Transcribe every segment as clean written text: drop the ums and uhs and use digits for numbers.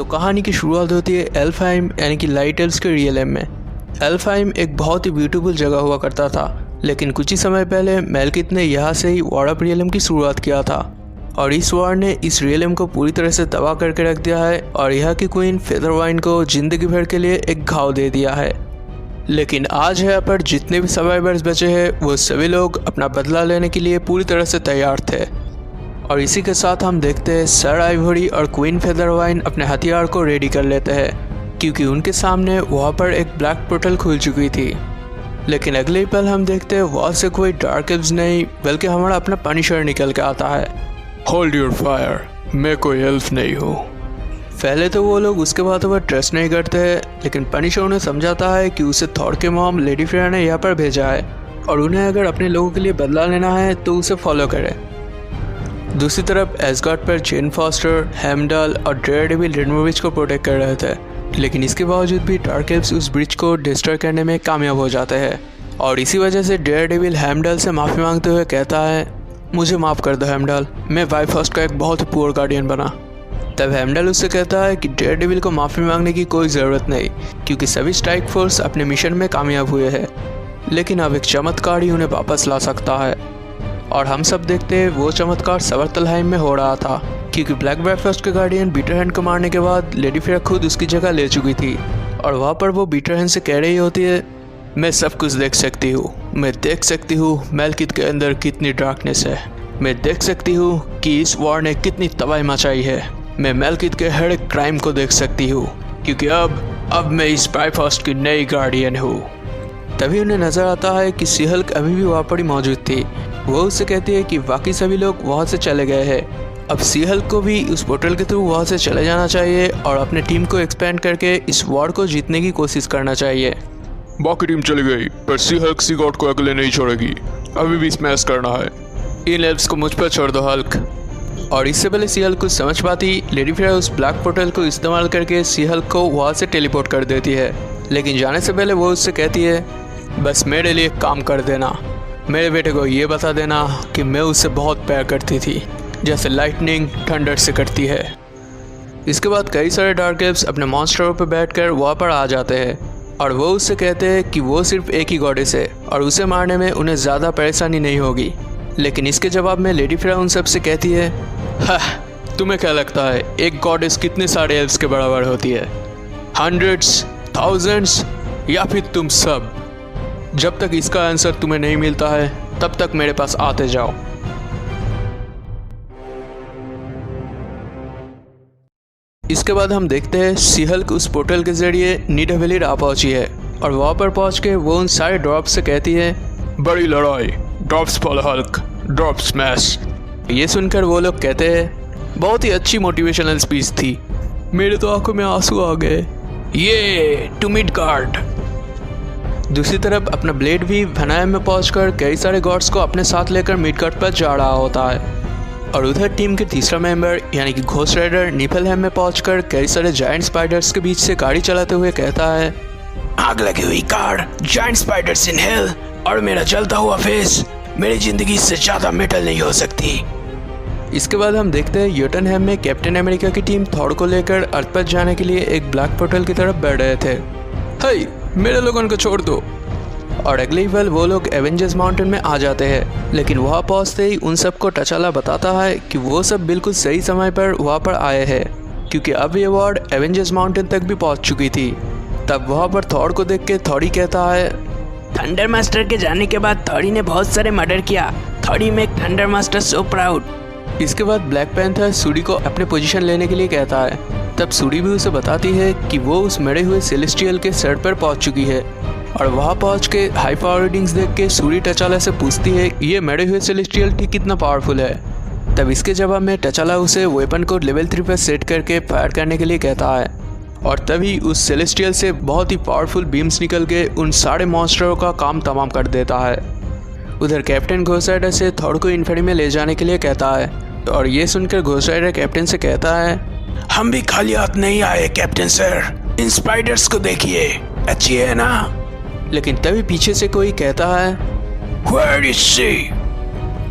तो कहानी की शुरुआत होती है एल्फहाइम यानी कि लाइट एल्व्स के रियलम में। एल्फहाइम एक बहुत ही ब्यूटीफुल जगह हुआ करता था, लेकिन कुछ ही समय पहले मेलकिथ ने यहाँ से ही वॉर ऑफ रियलम की शुरुआत किया था और इस वॉर ने इस रियलम को पूरी तरह से तबाह करके रख दिया है और यहाँ की क्वीन फेदरवाइन को जिंदगी भर के लिए एक घाव दे दिया है। लेकिन आज यहाँ पर जितने भी सर्वाइवर्स बचे हैं वो सभी लोग अपना बदला लेने के लिए पूरी तरह से तैयार थे। और इसी के साथ हम देखते हैं सर आइवरी और क्वीन फेदरवाइन अपने हथियार को रेडी कर लेते हैं क्योंकि उनके सामने वहाँ पर एक ब्लैक पोर्टल खुल चुकी थी। लेकिन अगले ही पल हम देखते हैं वहाँ से कोई डार्क एल्व्स नहीं बल्कि हमारा अपना पनिशर निकल के आता है। होल्ड योर फायर, मैं कोई एल्फ नहीं हूँ। पहले तो वो लोग उसके बातों पर ट्रस्ट नहीं करते हैं, लेकिन पनिशर उन्हें समझाता है कि उसे थॉर के मॉम लेडी फ्रेया ने यहाँ पर भेजा है और उन्हें अगर अपने लोगों के लिए बदला लेना है तो उसे फॉलो करे। दूसरी तरफ एसगार्ड पर जेन फॉस्टर, हेमडाल और डेयरडेविल रेनबो ब्रिज को प्रोटेक्ट कर रहे थे, लेकिन इसके बावजूद भी डार्क एल्व्स उस ब्रिज को डिस्ट्रॉय करने में कामयाब हो जाते हैं और इसी वजह से डेयरडेविल हेमडाल से माफ़ी मांगते हुए कहता है, मुझे माफ़ कर दो हेमडाल, मैं बाइफर्स्ट का एक बहुत ही पुअर गार्डियन बना। तब हेमडाल उससे कहता है कि डेयरडेविल को माफ़ी मांगने की कोई ज़रूरत नहीं क्योंकि सभी स्ट्राइक फोर्स अपने मिशन में कामयाब हुए हैं, लेकिन अब एक चमत्कार ही उन्हें वापस ला सकता है। और हम सब देखते हैं वो चमत्कार सवरतलहाइम में हो रहा था क्योंकि ब्लैक बाइफर्स्ट के गार्डियन बीटरहैंड को मारने के बाद लेडी फ्रेया खुद उसकी जगह ले चुकी थी और वहाँ पर वो बीटरहैंड से कह रही होती है, मैं सब कुछ देख सकती हूँ, मैं देख सकती हूँ मेलकिथ के अंदर कितनी डार्कनेस है, मैं देख सकती हूँ कि इस वॉर ने कितनी तबाही मचाई है, मैं मेलकिथ के हर एक क्राइम को देख सकती हूँ क्योंकि अब मैं इस बाइफर्स्ट की नई गार्डियन हूँ। तभी उन्हें नज़र आता है कि सी हल्क अभी भी वहाँ पर ही मौजूद थी। वो उससे कहती है कि बाकी सभी लोग वहाँ से चले गए हैं, अब सी हल्क को भी उस पोर्टल के थ्रू वहाँ से चले जाना चाहिए और अपने टीम को एक्सपेंड करके इस वॉर को जीतने की कोशिश करना चाहिए। बाकी टीम चली गई पर सी हल्क सी गॉड को अकेले नहीं छोड़ेगी, अभी भी स्मैश करना है। इन एल्व्स को मुझ पर छोड़ दो हल्क। और इससे पहले सी हल्क कुछ समझ पाती, लेडी फ्रेया उस ब्लैक पोर्टल को इस्तेमाल करके सी हल्क को वहाँ से टेलीपोर्ट कर देती है, लेकिन जाने से पहले वो उससे कहती है, बस मेरे लिए काम कर देना, मेरे बेटे को ये बता देना कि मैं उससे बहुत प्यार करती थी जैसे लाइटनिंग थंडर से करती है। इसके बाद कई सारे डार्क एल्व्स अपने मॉन्स्टरों पर बैठकर वहाँ पर आ जाते हैं और वो उससे कहते हैं कि वो सिर्फ एक ही गॉडेस है और उसे मारने में उन्हें ज़्यादा परेशानी नहीं होगी। लेकिन इसके जवाब में लेडी फ्रेया उन सब से कहती है, हाँ तुम्हें क्या लगता है एक गॉडेस कितने सारे एल्व्स के बराबर होती है? हंड्रेड्स, थाउजेंड्स या फिर तुम सब? जब तक इसका आंसर तुम्हें नहीं मिलता है तब तक मेरे पास आते जाओ। इसके बाद हम देखते हैं सी हल्क उस पोर्टल के जरिए निडावेलिर आ पहुंची है और वहाँ पर पहुँच के वो उन सारे ड्रॉप्स से कहती है, बड़ी लड़ाई, drops for Hulk, drop smash. ये सुनकर वो लोग कहते हैं, बहुत ही अच्छी मोटिवेशनल स्पीच थी, मेरे तो आंखों में आंसू आ गए, ये टू मिडगार्ड। दूसरी तरफ अपना ब्लेड भी वनायम में पहुंचकर कई सारे गॉड्स को अपने साथ लेकर मिडगार्ड पर जा रहा होता है और उधर टीम के तीसरा मेंबर यानी कि घोस्ट राइडर निफलहेम में पहुंचकर कई सारे जायंट स्पाइडर्स के बीच से गाड़ी चलाते हुए कहता है, आग लगी हुई car, giant spiders in hell और मेरा जलता हुआ फेस, मेरी जिंदगी से ज़्यादा मेटल नहीं हो सकती। इसके बाद हम देखते हैं योटनहेम में कैप्टन अमेरिका की टीम थॉर को लेकर अर्थ पर जाने के लिए एक ब्लैक पोर्टल की तरफ बढ़ रहे थे। हे, मेरे लोगों को छोड़ दो। और अगले ही पल वो लोग एवेंजर्स माउंटेन में आ जाते हैं, लेकिन वहाँ पहुँचते ही उन सबको टचाला बताता है कि वो सब बिल्कुल सही समय पर वहाँ पर आए हैं क्योंकि अब ये वार्ड एवेंजर्स माउंटेन तक भी पहुँच चुकी थी। तब वहाँ पर थॉर को देख के थॉरी कहता है, थंडर मास्टर के जाने के बाद थॉरी ने बहुत सारे मर्डर किया, थॉरी make thunder master so proud. इसके बाद ब्लैक पैंथर सूरी को अपने पोजीशन लेने के लिए कहता है। तब सूरी भी उसे बताती है कि वो उस मरे हुए सेलेस्टियल के सर पर पहुंच चुकी है और वहां पहुंच के हाई पावर रीडिंग्स देख के सूरी टचाला से पूछती है ये मरे हुए सेलेस्टियल ठीक कितना पावरफुल है। तब इसके जवाब में टचाला उसे वेपन को लेवल 3 पर सेट करके फायर करने के लिए कहता है और तभी उस सेलेस्टियल से बहुत ही पावरफुल बीम्स निकल के उन सारे मॉन्स्टरों का काम तमाम कर देता है। उधर कैप्टन घोस्ट राइडर से थॉर को इन्फेरी में ले जाने के लिए कहता है और ये सुनकर घोस्ट राइडर कैप्टन से कहता है, हम भी खाली हाथ नहीं आए कैप्टन सर, इन स्पाइडर्स को देखिए, अच्छी है ना? लेकिन तभी पीछे से कोई कहता है, Where is she?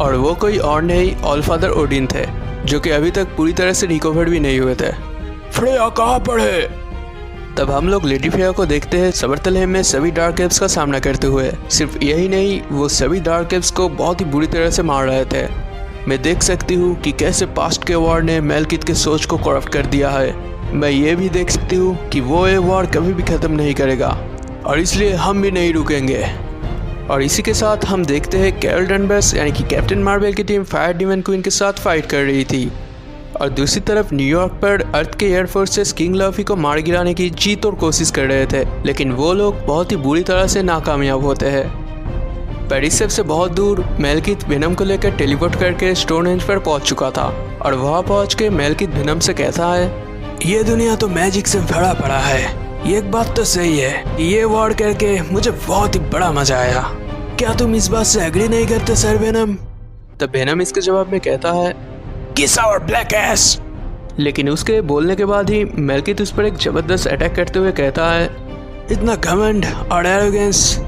और वो कोई और नहीं ऑलफादर ओडिन थे जो कि अभी तक पूरी तरह से रिकवर भी नहीं हुए थे। फ्रेया कहाँ पर है? तब हम लोग लेडी फ्रेया को देखते हैं सबरतलहेम में सभी डार्क एल्व्स का सामना करते हुए। सिर्फ यही नहीं, वो सभी डार्क एल्व्स को बहुत ही बुरी तरह से मार रहे थे। मैं देख सकती हूँ कि कैसे पास्ट के वॉर ने मेलकिथ के सोच को करप्ट कर दिया है। मैं ये भी देख सकती हूँ कि वो ये वॉर कभी भी ख़त्म नहीं करेगा और इसलिए हम भी नहीं रुकेंगे। और इसी के साथ हम देखते हैं कैरल डनबर्स यानी कि कैप्टन मार्वल की टीम फायर डेमन क्वीन के साथ फाइट कर रही थी और दूसरी तरफ न्यूयॉर्क पर अर्थ के एयरफोर्सेस किंग लफी को मार गिराने की जीत और कोशिश कर रहे थे, लेकिन वो लोग बहुत ही बुरी तरह से नाकामयाब होते हैं। पेरिसेफ से बहुत दूर मेलकिथ वेनम को लेकर टेलीपोर्ट करके स्टोनहेंज पर पहुंच चुका था और वहां पहुंच के मेलकिथ वेनम से कहता है, ये दुनिया तो मैजिक से भरा पड़ा है। ये एक बात तो सही है, ये वॉर करके मुझे बहुत ही बड़ा मजा आया। क्या तुम इस बात से एग्री नहीं करते सर वेनम? तब वेनम इसके जवाब में कहता है, किस आवर ब्लैक एस। लेकिन उसके बोलने के बाद ही मेलकिथ उस पर एक जबरदस्त अटैक करते हुए कहता है, इतना घमंड और एरोगेंस,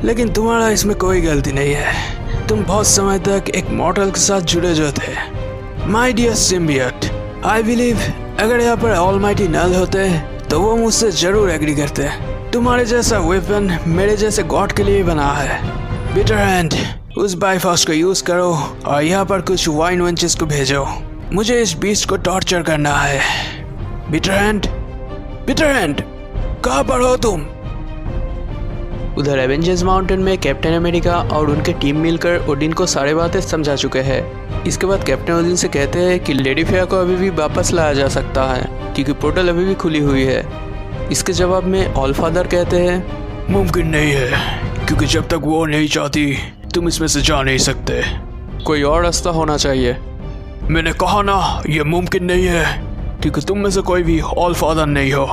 लेकिन तुम्हारा इसमें कोई गलती नहीं है। तुम बहुत समय तक एक मॉर्टल के साथ जुड़े जो थे। माय डियर सिम्बियट, आई बिलीव अगर यहाँ पर ऑलमाइटी नल होते तो वो मुझसे जरूर एग्री करते। तुम्हारे जैसा वेपन मेरे जैसे गॉड के लिए बना है। बिटर हैंड, उस बाइफॉस को यूज करो और यहाँ पर कुछ वाइन वेंचेस को भेजो। मुझे इस बीस्ट को टॉर्चर करना है। बिटर हैंड, कहाँ पर हो तुम? उधर एवेंजर्स माउंटेन में कैप्टन अमेरिका और उनके टीम मिलकर ओडिन को सारी बातें समझा चुके हैं। इसके बाद कैप्टन ओडिन से कहते हैं कि लेडी फ्रेया को अभी भी वापस लाया जा सकता है क्योंकि पोर्टल अभी भी खुली हुई है। इसके जवाब में ऑलफादर कहते हैं, मुमकिन नहीं है क्योंकि जब तक वो नहीं चाहती तुम इसमें से जा नहीं सकते। कोई और रास्ता होना चाहिए। मैंने कहा ना, ये मुमकिन नहीं है क्योंकि तुम में से कोई भी ऑलफादर नहीं हो।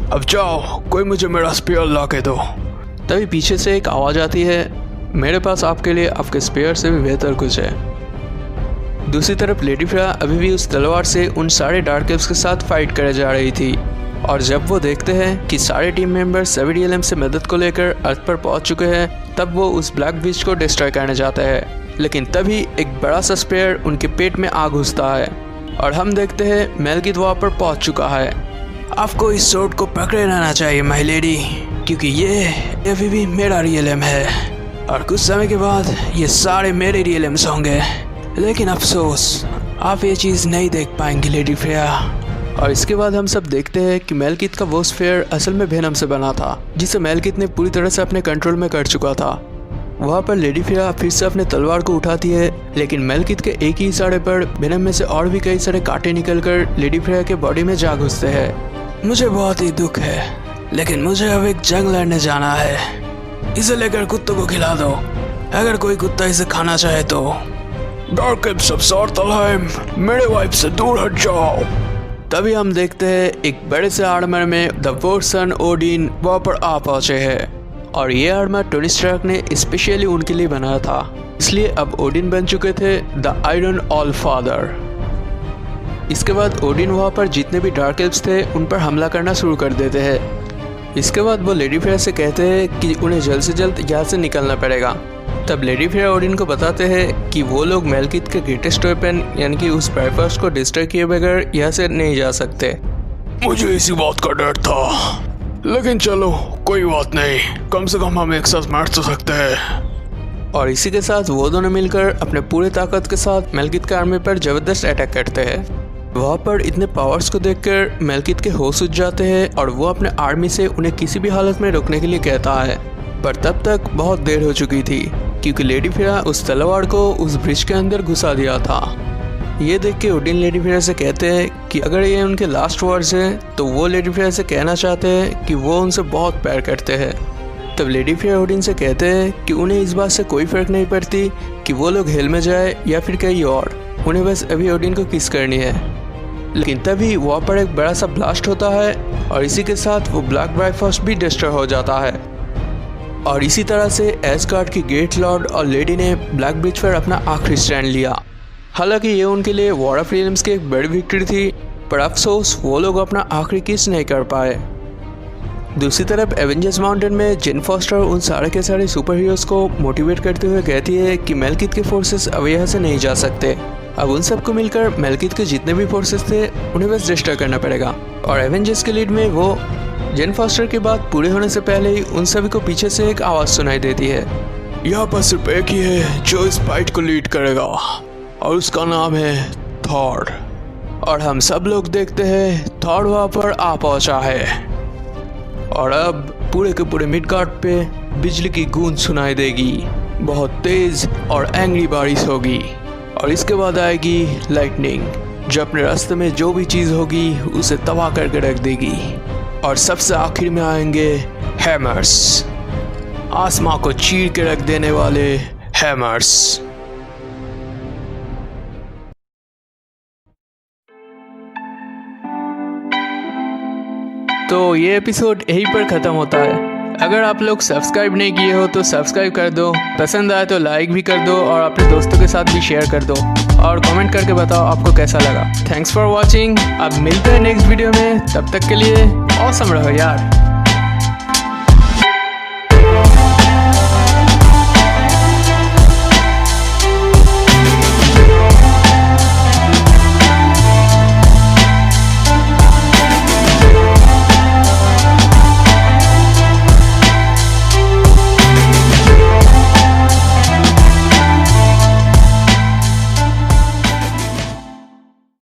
अब जाओ, कोई मुझे मेरा स्पेयर ला के दो। तभी पीछे से एक आवाज़ आती है, मेरे पास आपके लिए आपके स्पेयर से भी बेहतर कुछ है। दूसरी तरफ लेडी फ्रेया अभी भी उस तलवार से उन सारे डार्क एल्व्स के साथ फाइट करे जा रही थी और जब वो देखते हैं कि सारे टीम मेंबर्स सेविडियलम से मदद को लेकर अर्थ पर पहुंच चुके हैं, तब वो उस ब्लैक बीच को डिस्ट्रॉय करने जाते हैं। लेकिन तभी एक बड़ा सा स्पेयर उनके पेट में आ घुसता है और हम देखते हैं मेलकिथ वहाँ पर पहुँच चुका है। आपको इस सोर्ड को पकड़े रहना चाहिए माय लेडी, क्योंकि ये अभी भी मेरा रियलम है और कुछ समय के बाद ये सारे मेरे रियलम्स होंगे। लेकिन अफसोस, आप ये चीज़ नहीं देख पाएंगे लेडी फ्रेया। और इसके बाद हम सब देखते हैं कि मेलकिथ का वो स्फेयर असल में वेनम से बना था जिसे मेलकिथ ने पूरी तरह से अपने कंट्रोल में कर चुका था। वहाँ पर लेडी फ्रेया फिर से अपने तलवार को उठाती है, लेकिन मेलकिथ के एक ही इशारे पर वेनम में से और भी कई सारे कांटे निकलकर लेडी फ्रेया के बॉडी में जा घुसते हैं। मुझे बहुत ही दुख है, लेकिन मुझे अब एक जंग लड़ने जाना है। इसे लेकर कुत्तों को खिला दो, अगर कोई कुत्ता इसे खाना चाहे तो। डार्क एल्व्स ऑफ सार्थलहेम, मेरे वाइफ से दूर हट जाओ। तभी हम देखते हैं एक बड़े से आर्मर में द वॉर सन ओडिन वहाँ पर आ पहुंचे हैं और ये आर्मर टोनी स्टार्क ने स्पेशली उनके लिए बनाया था, इसलिए अब ओडिन बन चुके थे द आयरन ऑल फादर। इसके बाद ओडिन वहाँ पर जितने भी डार्क एल्व्स थे उन पर हमला करना शुरू कर देते हैं। इसके बाद वो लेडी फ्रेया से कहते हैं कि उन्हें जल्द से जल्द यहाँ से निकलना पड़ेगा। तब लेडी फ्रेया ओडिन को बताते हैं कि वो लोग मेलकिथ के ग्रेटेस्ट वेपन यानी कि उस बाइफॉस को डिस्ट्रॉय किए बगैर यहाँ से नहीं जा सकते। मुझे इसी बात का डर था, लेकिन चलो कोई बात नहीं, कम से कम हम एक साथ मार तो सकते हैं। और इसी के साथ वो दोनों मिलकर अपने पूरे ताकत के साथ मेलकिथ के आर्मी पर जबरदस्त अटैक करते हैं। वहाँ पर इतने पावर्स को देखकर मेलकिथ के होश उठ जाते हैं और वो अपने आर्मी से उन्हें किसी भी हालत में रोकने के लिए कहता है, पर तब तक बहुत देर हो चुकी थी क्योंकि लेडी फ्रेया उस तलवार को उस ब्रिज के अंदर घुसा दिया था। ये देख के ओडिन लेडी फ्रेया से कहते हैं कि अगर ये उनके लास्ट वर्ड्स हैं तो वो लेडी फ्रेया से कहना चाहते हैं कि वो उनसे बहुत प्यार करते हैं। तब लेडी फ्रेया ओडिन से कहते हैं कि उन्हें इस बात से कोई फ़र्क नहीं पड़ती कि वो लोग हेल में जाए या फिर कहीं और, उन्हें बस अभी ओडिन को किस करनी है। लेकिन तभी वहाँ पर एक बड़ा सा ब्लास्ट होता है और इसी के साथ वो ब्लैक बाइफॉस भी डिस्ट्रॉय हो जाता है। और इसी तरह से एस्गार्ड की गेट लॉर्ड और लेडी ने ब्लैक ब्रिज पर अपना आखिरी स्टैंड लिया। हालांकि ये उनके लिए वॉर ऑफ रियल्म्स की एक बड़ी विक्ट्री थी, पर अफसोस वो लोग अपना आखिरी किस नहीं कर पाए। दूसरी तरफ एवेंजर्स माउंटेन में जेन फॉस्टर उन सारे के सारे सुपर हीरोज़ को मोटिवेट करते हुए कहती है कि मेलकिथ के फोर्सेस अब यहाँ से नहीं जा सकते अब उन सबको मिलकर मेलकिथ के जितने भी फोर्सेस थे उन्हें बस डिस्ट्रॉय करना पड़ेगा। और एवेंजर्स के लीड में वो जेन फॉस्टर की बात पूरे होने से पहले ही उन सभी को पीछे से एक आवाज़ सुनाई देती है। यहाँ पर सिर्फ एक ही है जो इस फाइट को लीड करेगा और उसका नाम है थॉर। और हम सब लोग देखते हैं थॉर वहाँ पर आ पहुँचा है। और अब पूरे के पूरे मिडगार्ड पे बिजली की गूंज सुनाई देगी, बहुत तेज और एंग्री बारिश होगी। और इसके बाद आएगी लाइटनिंग, जो अपने रास्ते में जो भी चीज़ होगी उसे तबाह करके रख देगी। और सबसे आखिर में आएंगे हैमर्स, आसमां को चीर के रख देने वाले हैमर्स। तो ये एपिसोड यहीं पर ख़त्म होता है। अगर आप लोग सब्सक्राइब नहीं किए हो तो सब्सक्राइब कर दो, पसंद आए तो लाइक भी कर दो और अपने दोस्तों के साथ भी शेयर कर दो और कमेंट करके बताओ आपको कैसा लगा। Thanks for watching. अब मिलते हैं नेक्स्ट वीडियो में, तब तक के लिए ऑसम रहो यार।